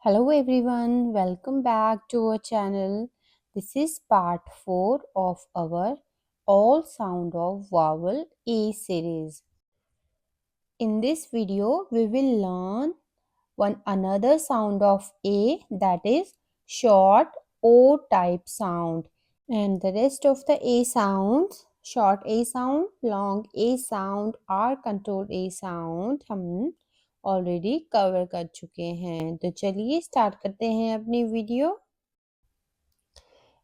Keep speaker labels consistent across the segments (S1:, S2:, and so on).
S1: Hello everyone, welcome back to our channel. This is part 4 of our All Sound of Vowel A series. In this video, we will learn one another sound of A, that is short O type sound, and the rest of the A sounds, short A sound, long A sound और controlled A sound हम already cover कर चुके हैं। तो चलिए start करते हैं अपनी video.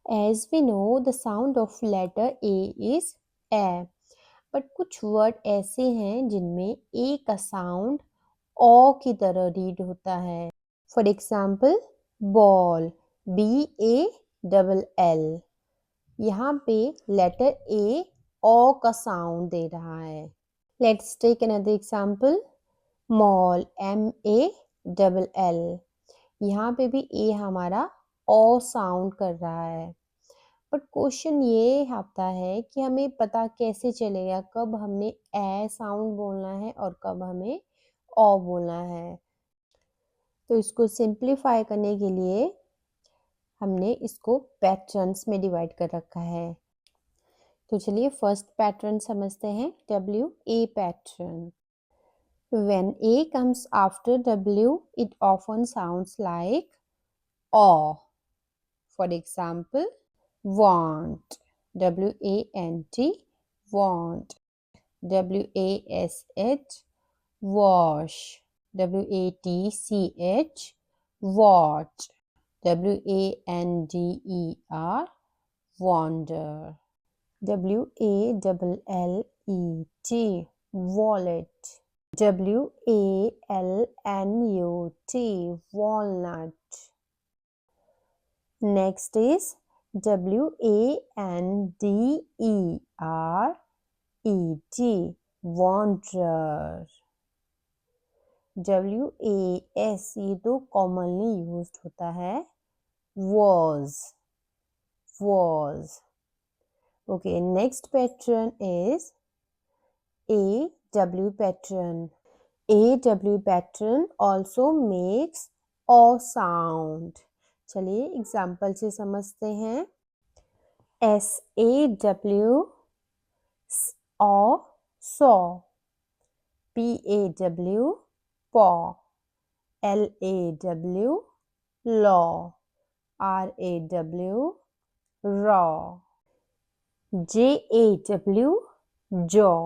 S1: As we know, the sound of letter A is A. But कुछ वर्ड ऐसे हैं जिनमें ए का साउंड ओ की तरह रीड होता है। For example ball, BALL। यहाँ पे लेटर ए ओ का साउंड दे रहा है। Let's take another example mall, MALL। यहाँ पे भी ए हमारा ओ साउंड कर रहा है। बट क्वेश्चन ये आता है कि हमें पता कैसे चलेगा कब हमने ए साउंड बोलना है और कब हमें ओ बोलना है। तो इसको सिंप्लीफाई करने के लिए हमने इसको पैटर्न्स में डिवाइड कर रखा है। तो चलिए फर्स्ट पैटर्न समझते हैं, WA pattern. When A comes after W, it often sounds like O. For example, want, WANT, want. WASH, wash. WATCH, watch. WANDER, wander. WALLET, wallet. WALNUT, walnut. Next is WANDERET, wanderer. WAS ये तो commonly used होता है, was. Okay, next pattern is AW pattern. AW pattern also makes O sound. चलिए example से समझते हैं। SAW saw, PAW paw, LAW law, RAW raw. JAW jaw,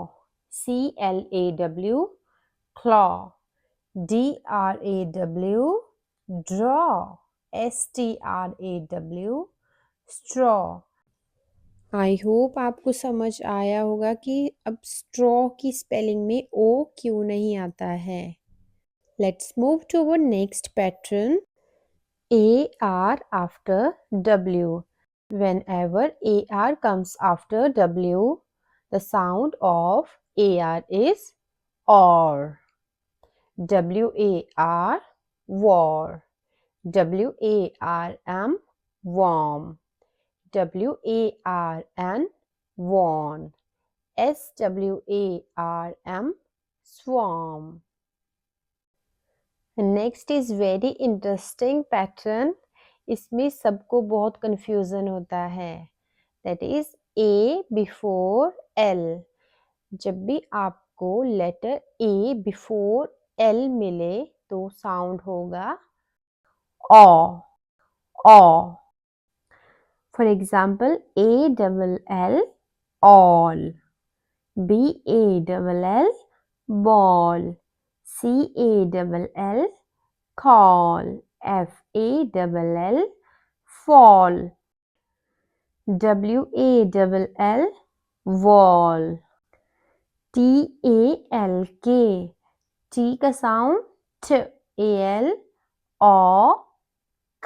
S1: CLAW claw, DRAW draw, STRAW straw. I hope आपको समझ आया होगा कि अब स्ट्रॉ की स्पेलिंग में ओ क्यों नहीं आता है। Let's move to our next pattern, AR after W. Whenever AR comes after W, the sound of AR is OR. WAR, war. WARM, warm. WARN, worn. SWARM, swarm. Next is very interesting pattern. इसमें सबको बहुत confusion होता है, that is A before L। जब भी आपको letter A before L मिले तो साउंड होगा O. For example ALL all, BALL ball, CALL call, FALL fall, WALL wall, TALK T का sound T, AL O K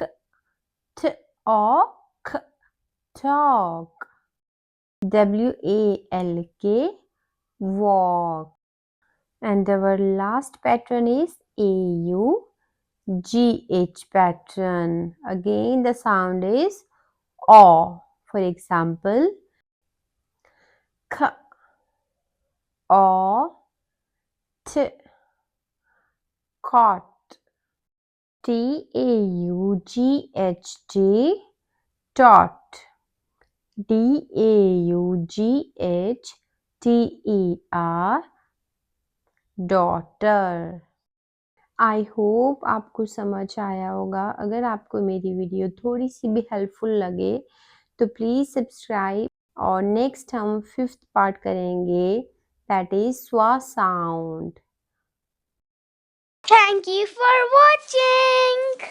S1: T O K talk, WALK walk. And our last pattern is AUGH pattern. Again the sound is O. For example, K O T caught, T-A-U-G-H-T, tot. D-A-U-G-H-T-E-R, daughter. I hope आपको समझ आया होगा। अगर आपको मेरी video थोड़ी सी भी helpful लगे तो प्लीज़ सब्सक्राइब। और नेक्स्ट हम 5th पार्ट करेंगे, दैट इज स्वा sound.
S2: Thank you for watching.